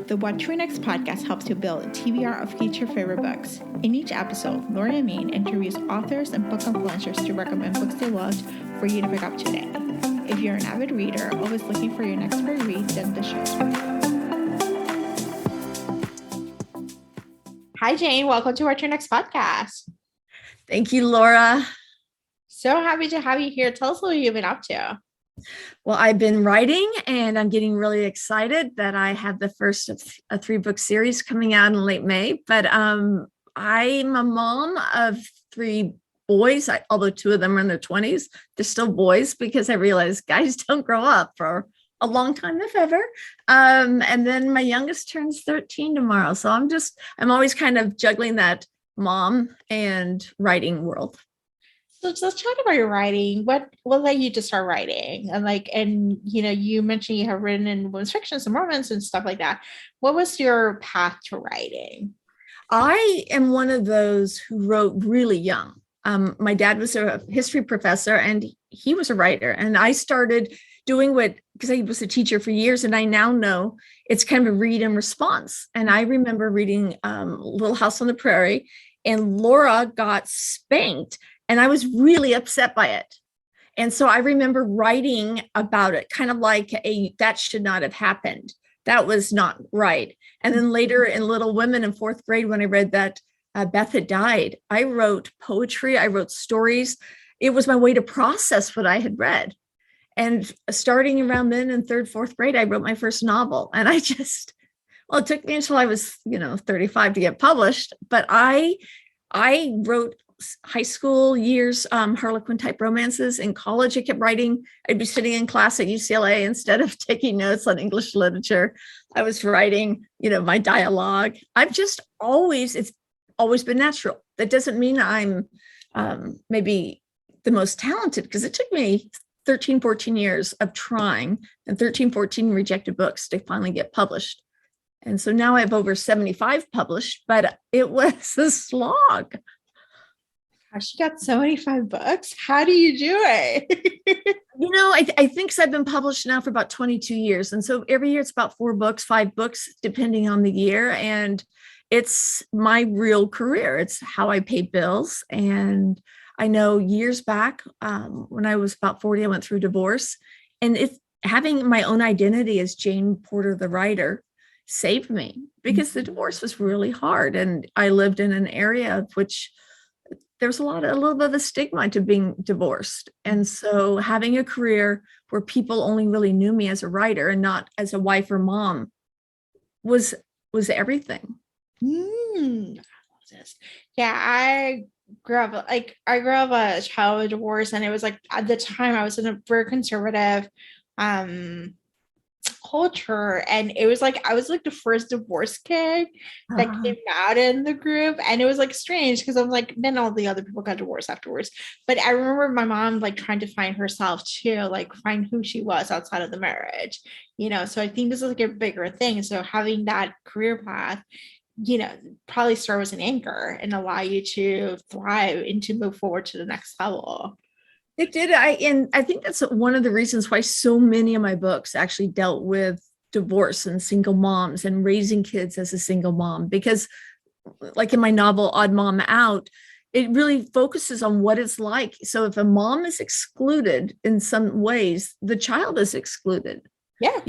The What to Read Next podcast helps you build a TBR of future favorite books. In each episode, Laura and Maine interviews authors and book influencers to recommend books they loved for you to pick up today. If you're an avid reader, always looking for your next favorite read, then the show's for you. Hi, Jane. Welcome to What to Read Next podcast. Thank you, Laura. So happy to have you here. Tell us what you've been up to. Well, I've been writing and I'm getting really excited that I have the first of a 3-book series coming out in late May. But I'm a mom of 3 boys, although 2 of them are in their 20s. They're still boys because I realize guys don't grow up for a long time, if ever. And then my youngest turns 13 tomorrow. So I'm always kind of juggling that mom and writing world. So let's talk about your writing. What led you to start writing? And you mentioned you have written in women's fiction, some romance and stuff like that. What was your path to writing? I am one of those who wrote really young. My dad was a history professor and he was a writer. And I started doing because I was a teacher for years and I now know it's kind of a read and response. And I remember reading Little House on the Prairie and Laura got spanked. And I was really upset by it. And so I remember writing about it, kind of like that should not have happened. That was not right. And then later in Little Women in 4th grade, when I read that Beth had died, I wrote poetry, I wrote stories. It was my way to process what I had read. And starting around then in 3rd, 4th grade, I wrote my first novel. And it took me until I was, 35 to get published. But I wrote high school years, Harlequin type romances. In college, I kept writing. I'd be sitting in class at UCLA instead of taking notes on English literature. I was writing, my dialogue. It's always been natural. That doesn't mean I'm maybe the most talented because it took me 13, 14 years of trying and 13, 14 rejected books to finally get published. And so now I have over 75 published, but it was a slog. Gosh, you got 75 books. How do you do it? I think I've been published now for about 22 years. And so every year it's about 4 books, 5 books, depending on the year. And it's my real career. It's how I pay bills. And I know years back, when I was about 40, I went through divorce. And having my own identity as Jane Porter, the writer, saved me because the divorce was really hard. And I lived in an area of which there's a little bit of a stigma to being divorced. And so having a career where people only really knew me as a writer and not as a wife or mom was everything. I love this. Yeah, I grew up a child of divorce, and it was like at the time I was in a very conservative culture, and it was like I was like the first divorce kid that came out in the group, and it was like strange because I'm like, then all the other people got divorced afterwards. But I remember my mom like trying to find herself too, like find who she was outside of the marriage, so I think this is like a bigger thing. So having that career path, probably serve as an anchor and allow you to thrive and to move forward to the next level. It did. I think that's one of the reasons why so many of my books actually dealt with divorce and single moms and raising kids as a single mom, because like in my novel, Odd Mom Out, it really focuses on what it's like. So if a mom is excluded in some ways, the child is excluded. Yeah.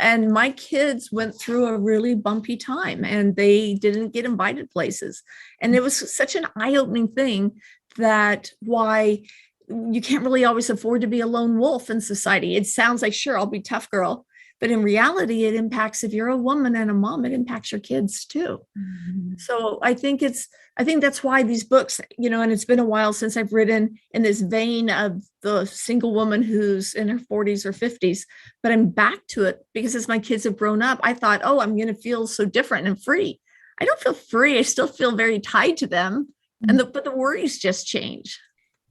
And my kids went through a really bumpy time and they didn't get invited places. And it was such an eye-opening thing that why you can't really always afford to be a lone wolf in society. It sounds like, sure, I'll be tough girl. But in reality, it impacts, if you're a woman and a mom, it impacts your kids too. Mm-hmm. So I think that's why these books, and it's been a while since I've written in this vein of the single woman who's in her 40s or 50s, but I'm back to it because as my kids have grown up, I thought, I'm going to feel so different and free. I don't feel free. I still feel very tied to them. Mm-hmm. But the worries just change.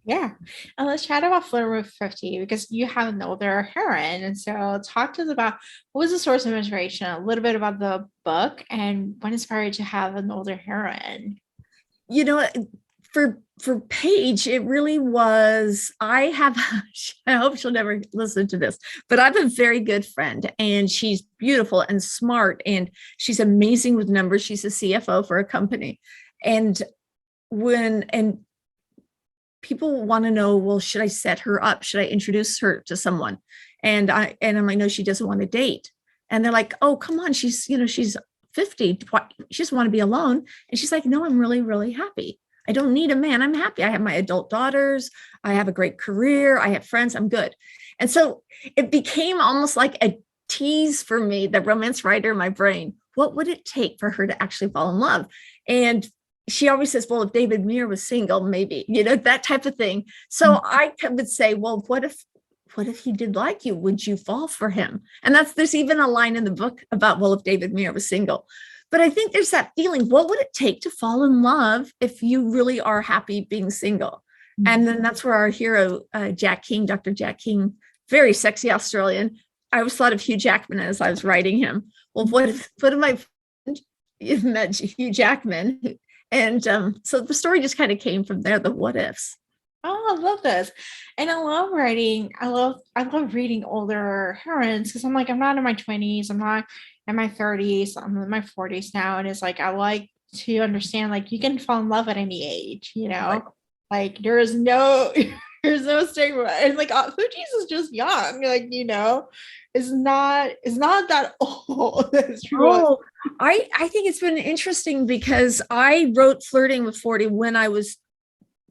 Yeah. And let's chat about Flirting with 50 because you have an older heroine. And so talk to us about what was the source of inspiration, a little bit about the book, and what inspired you to have an older heroine. for Paige, it really was, I hope she'll never listen to this, but I have a very good friend, and she's beautiful and smart, and she's amazing with numbers. She's a CFO for a company. And people want to know, well, should I set her up? Should I introduce her to someone? And I'm like, no, she doesn't want to date. And they're like, oh, come on. She's 50. She just want to be alone. And she's like, no, I'm really, really happy. I don't need a man. I'm happy. I have my adult daughters. I have a great career. I have friends. I'm good. And so it became almost like a tease for me, the romance writer in my brain. What would it take for her to actually fall in love? And she always says, well, if David Muir was single, maybe, that type of thing. So I would say, well, what if he did like you? Would you fall for him? And there's even a line in the book about, well, if David Muir was single. But I think there's that feeling, what would it take to fall in love if you really are happy being single? And then that's where our hero, Jack King, Dr. Jack King, very sexy Australian. I always thought of Hugh Jackman as I was writing him. Well, what if my friend met Hugh Jackman? And so the story just kind of came from there, the what ifs. Oh, I love this. And I love writing. I love reading older heroines, because I'm like, I'm not in my 20s, I'm not in my 30s, I'm in my 40s now. And it's like, I like to understand, like, you can fall in love at any age, Right. like there's no there's no stigma. And like, oh, Fuji's is just young, like, is not that old. Oh, I think it's been interesting because I wrote Flirting with 40 when I was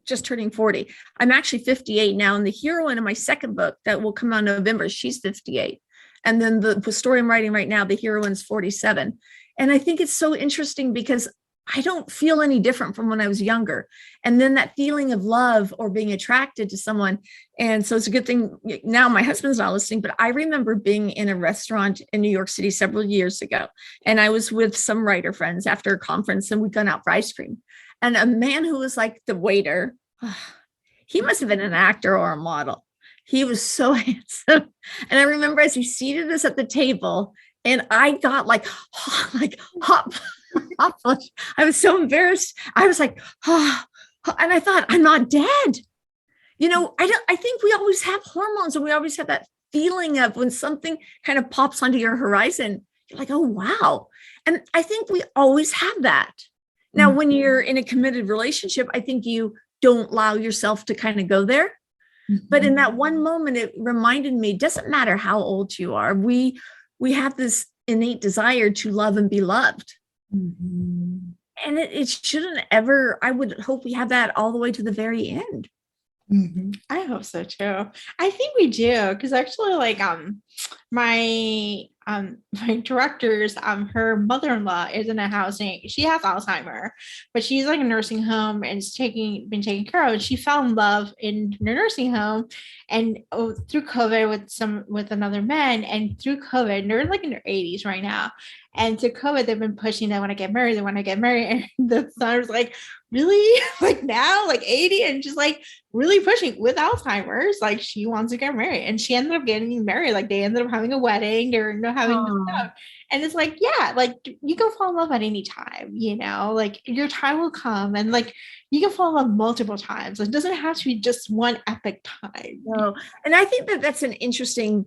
just turning 40. I'm actually 58 now. And the heroine in my second book that will come out in November, she's 58. And then the story I'm writing right now, the heroine's 47. And I think it's so interesting because I don't feel any different from when I was younger. And then that feeling of love or being attracted to someone. And so it's a good thing now my husband's not listening, but I remember being in a restaurant in New York City several years ago. And I was with some writer friends after a conference, and we'd gone out for ice cream. And a man who was like the waiter, he must have been an actor or a model. He was so handsome. And I remember as he seated us at the table, and I got like hot flush. I was so embarrassed. I was like, oh, and I thought, I'm not dead. I think we always have hormones, and we always have that feeling of when something kind of pops onto your horizon, you're like, oh, wow. And I think we always have that. Now, when you're in a committed relationship, I think you don't allow yourself to kind of go there. But in that one moment, it reminded me, it doesn't matter how old you are. We have this innate desire to love and be loved. And it shouldn't ever, I would hope we have that all the way to the very end. I hope so too. I think we do, because actually, like, my director's her mother-in-law is in a housing. She has Alzheimer, but she's like a nursing home and is been taken care of. And she fell in love in her nursing home, and through COVID with another man. And through COVID, they're like in their 80s right now. And to COVID, they've been pushing, they want to get married, they want to get married. And the son was like, really? Like now, like 80, and just like really pushing with Alzheimer's, like she wants to get married. And she ended up getting married. Like they ended up having a wedding, they're having this stuff. And it's like, yeah, like you can fall in love at any time, like your time will come, and like you can fall in love multiple times. It doesn't have to be just one epic time. No. And I think that's an interesting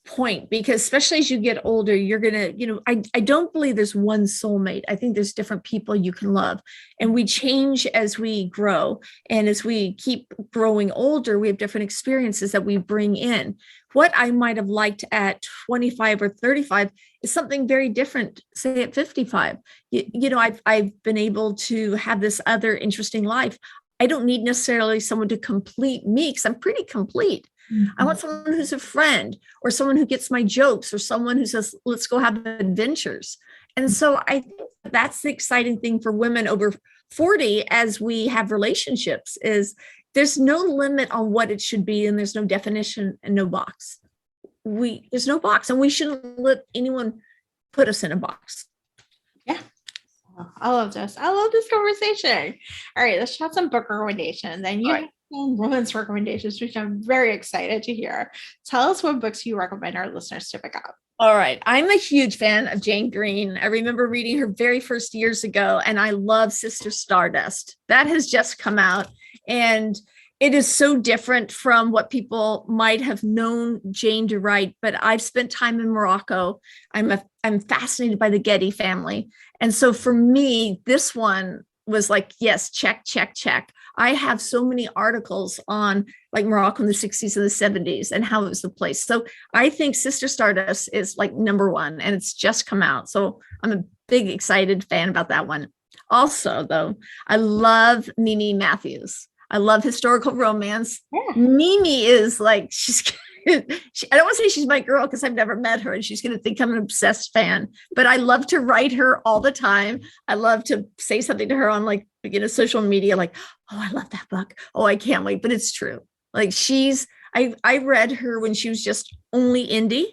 point, because especially as you get older, you're gonna, I don't believe there's one soulmate. I think there's different people you can love, and we change as we grow, and as we keep growing older, we have different experiences that we bring in. What I might have liked at 25 or 35 is something very different, say at 55. I've been able to have this other interesting life. I don't need necessarily someone to complete me, because I'm pretty complete. I want someone who's a friend, or someone who gets my jokes, or someone who says, let's go have adventures. And so I think that's the exciting thing for women over 40 as we have relationships, is there's no limit on what it should be, and there's no definition and no box. There's no box, and we shouldn't let anyone put us in a box. Yeah. I love this. I love this conversation. All right, let's chat some book recommendations. And you have some romance recommendations, which I'm very excited to hear. Tell us what books you recommend our listeners to pick up. All right. I'm a huge fan of Jane Green. I remember reading her very first years ago, and I love Sister Stardust. That has just come out, and it is so different from what people might have known Jane to write. But I've spent time in Morocco. I'm fascinated by the Getty family. And so for me, this one was like, yes, check, check, check. I have so many articles on like Morocco in the 60s and the 70s and how it was the place. So I think Sister Stardust is like number one, and it's just come out. So I'm a big, excited fan about that one. Also, though, I love Mimi Matthews. I love historical romance. Yeah. Mimi is like, I don't want to say she's my girl because I've never met her and she's going to think I'm an obsessed fan, but I love to write her all the time. I love to say something to her on like, social media, like, oh, I love that book. Oh, I can't wait. But it's true. Like I read her when she was just only indie,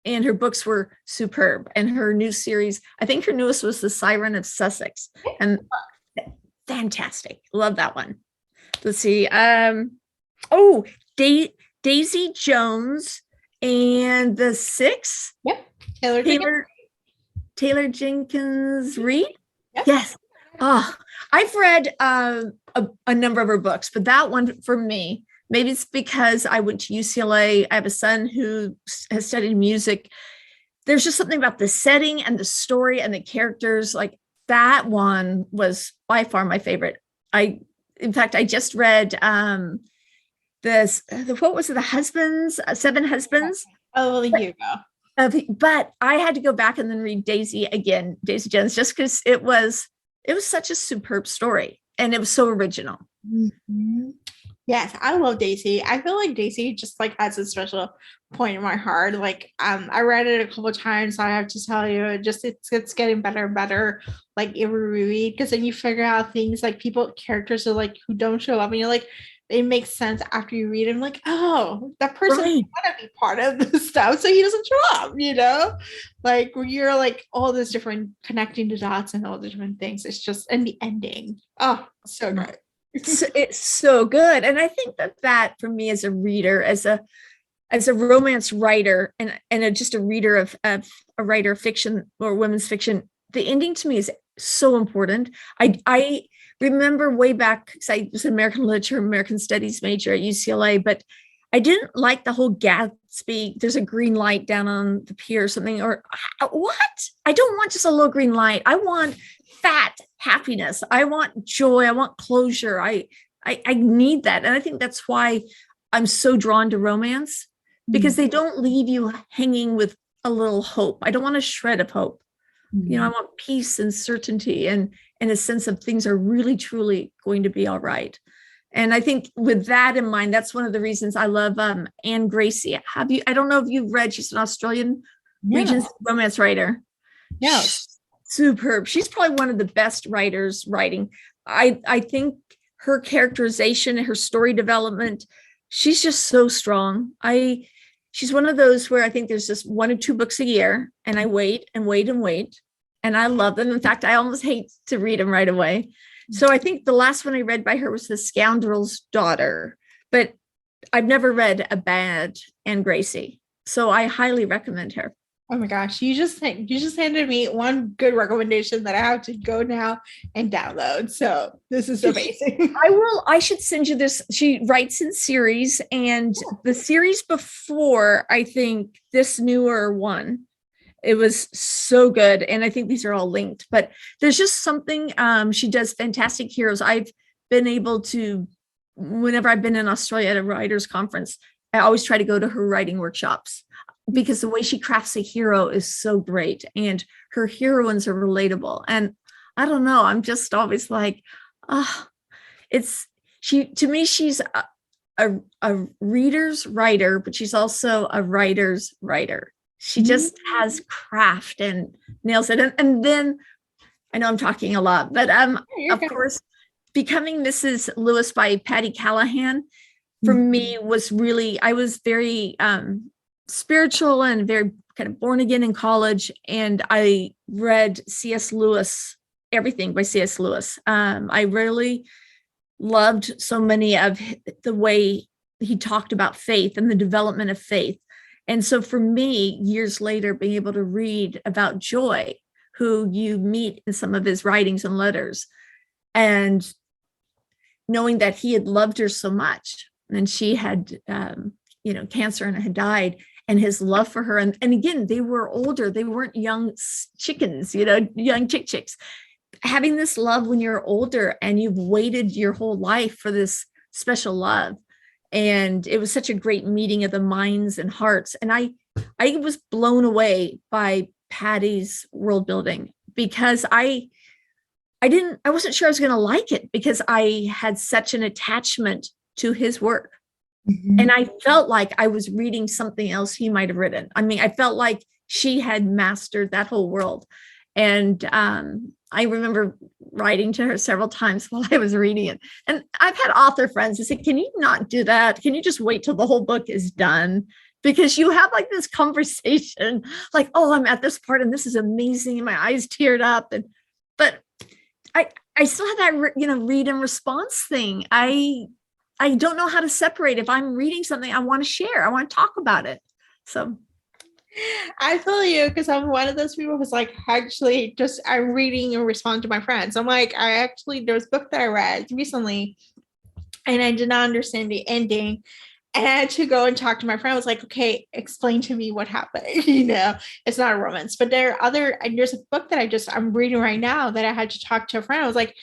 and her books were superb. And her new series, I think her newest was The Siren of Sussex, and fantastic. Love that one. Let's see. Daisy Jones and the Six. Yep. Taylor Jenkins Reid. Yep. Yes. Oh, I've read a number of her books, but that one for me, maybe it's because I went to UCLA. I have a son who has studied music. There's just something about the setting and the story and the characters. Like that one was by far my favorite. In fact, I just read what was it? The Husbands, Seven Husbands. Oh, well, you go. But I had to go back and then read Daisy Jones, just because it was such a superb story and it was so original. Mm-hmm. Yes, I love Daisy. I feel like Daisy just like has a special point in my heart. Like I read it a couple of times. So I have to tell you, it's getting better and better. Like every read, because then you figure out things like characters are like who don't show up, and you're like, it makes sense after you read it. I'm like, oh, that person want to be part of this stuff, so he doesn't show up. Like when you're like all this different connecting the dots and all the different things. It's just, and the ending. Oh, so great. It's so good. And I think that for me as a reader, as a romance writer and just a reader of a writer of fiction or women's fiction, the ending to me is so important. I remember way back, because I was an American literature, American studies major at UCLA, but I didn't like the whole Gatsby, there's a green light down on the pier or something, or what? I don't want just a little green light. I want fat happiness. I want joy. I want closure. I need that. And I think that's why I'm so drawn to romance, because they don't leave you hanging with a little hope. I don't want a shred of hope. I want peace and certainty and a sense of things are really, truly going to be all right. And I think with that in mind, that's one of the reasons I love Anne Gracie. I don't know if you've read, she's an Australian Regency romance writer. No. Superb. She's probably one of the best writers writing. I think her characterization and her story development, she's just so strong. She's one of those where I think there's just 1 or 2 books a year, and I wait and wait and wait, and I love them. In fact, I almost hate to read them right away. So I think the last one I read by her was The Scoundrel's Daughter, but I've never read a bad Anne Gracie. So I highly recommend her. Oh my gosh, you just handed me one good recommendation that I have to go now and download. So this is amazing. I should send you this. She writes in series, and the series before, I think this newer one, it was so good. And I think these are all linked, but there's just something, she does fantastic heroes. I've been able to, whenever I've been in Australia at a writer's conference, I always try to go to her writing workshops, because the way she crafts a hero is so great, and her heroines are relatable. And I don't know, I'm just always like, to me, she's a reader's writer, but she's also a writer's writer. She just has craft and nails it. And then I know I'm talking a lot, but of course, Becoming Mrs. Lewis by Patty Callahan for me was really, I was very spiritual and very kind of born again in college. And I read C.S. Lewis, everything by C.S. Lewis. I really loved so many of the way he talked about faith and the development of faith. And so for me, years later, being able to read about Joy, who you meet in some of his writings and letters, and knowing that he had loved her so much, and she had, cancer and had died, and his love for her. And again, they were older. They weren't young chickens, young chicks. Having this love when you're older and you've waited your whole life for this special love. And it was such a great meeting of the minds and hearts. And I was blown away by Patty's world building, because I wasn't sure I was going to like it, because I had such an attachment to his work. Mm-hmm. And I felt like I was reading something else he might have written. I mean, I felt like she had mastered that whole world. And I remember writing to her several times while I was reading it. And I've had author friends who say, can you not do that? Can you just wait till the whole book is done? Because you have like this conversation, like, oh, I'm at this part and this is amazing. And my eyes teared up. But I still have that, read and response thing. I don't know how to separate. If I'm reading something, I want to share. I want to talk about it. So I feel you, because I'm one of those people who's like, actually, just I'm reading and respond to my friends. I'm like, there's a book that I read recently and I did not understand the ending. And I had to go and talk to my friend. I was like, okay, explain to me what happened. It's not a romance, but there's a book that I'm reading right now that I had to talk to a friend. I was like,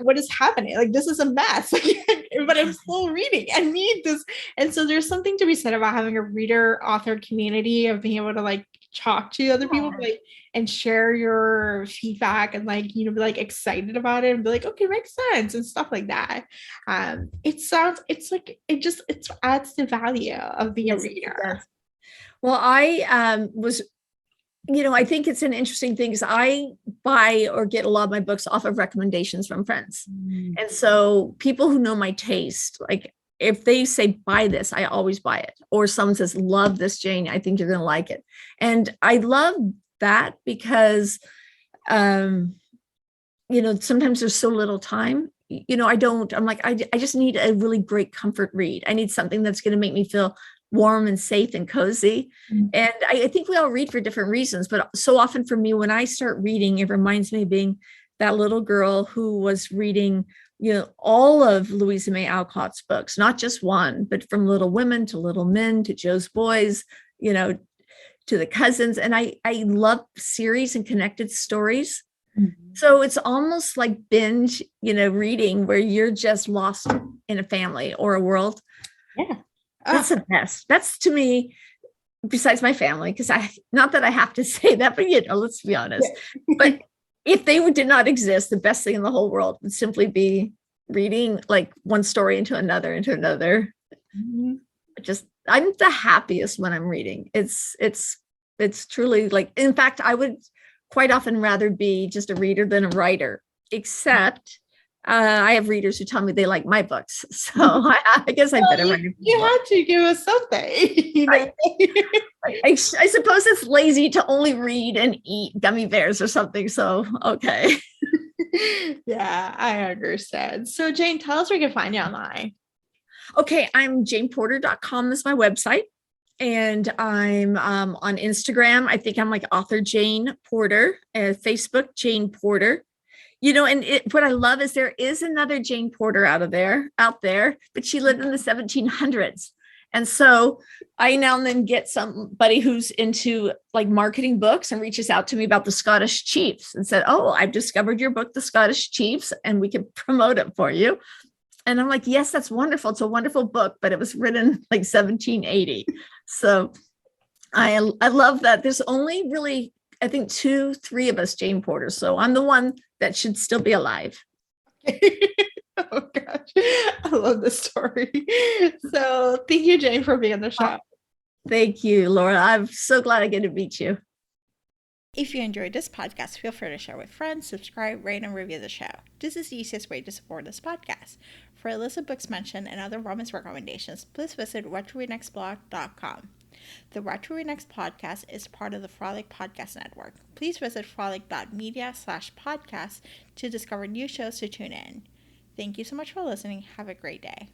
what is happening? Like, this is a mess, but I'm still reading and need this. And so there's something to be said about having a reader author community, of being able to like talk to other people, like, and share your feedback, and like, be like excited about it and be like, okay, makes sense, and stuff like that. It adds the value of being a reader. Well, I was, I think it's an interesting thing, because I buy or get a lot of my books off of recommendations from friends. And so people who know my taste, like if they say, buy this, I always buy it. Or someone says, love this, Jane, I think you're going to like it. And I love that, because, sometimes there's so little time. I just need a really great comfort read. I need something that's going to make me feel warm and safe and cozy. Mm-hmm. And I think we all read for different reasons, but so often for me, when I start reading, it reminds me of being that little girl who was reading, all of Louisa May Alcott's books, not just one, but from Little Women to Little Men to Joe's Boys, to the Cousins. And I love series and connected stories. Mm-hmm. So it's almost like binge, reading, where you're just lost in a family or a world. Yeah. That's the best. That's, to me, besides my family, because not that I have to say that, but let's be honest. But if they did not exist, the best thing in the whole world would simply be reading like one story into another. Mm-hmm. I'm the happiest when I'm reading. It's truly like, in fact, I would quite often rather be just a reader than a writer, except I have readers who tell me they like my books. So I guess I better write. You had to give us something. I suppose it's lazy to only read and eat gummy bears or something. So, okay. Yeah, I understand. So Jane, tell us where you can find you online. Okay, I'm janeporter.com is my website. And I'm on Instagram. I think I'm like author Jane Porter, Facebook Jane Porter. And what I love is there is another Jane Porter out there, but she lived in the 1700s. And so I now and then get somebody who's into like marketing books and reaches out to me about the Scottish Chiefs and said, oh, I've discovered your book, The Scottish Chiefs, and we can promote it for you. And I'm like, yes, that's wonderful. It's a wonderful book, but it was written like 1780. So I love that. There's only really, I think 2-3 of us Jane Porter. So I'm the one that should still be alive. Oh gosh, I love this story. So thank you, Jane, for being on the show. Thank you, Laura. I'm so glad I get to meet you. If you enjoyed this podcast, feel free to share with friends, subscribe, rate, and review the show. This is the easiest way to support this podcast. For a list of books mentioned and other romance recommendations, please visit whattoreadnextblog.com. The What to Read Next podcast is part of the Frolic Podcast Network. Please visit frolic.media/podcast to discover new shows to tune in. Thank you so much for listening. Have a great day.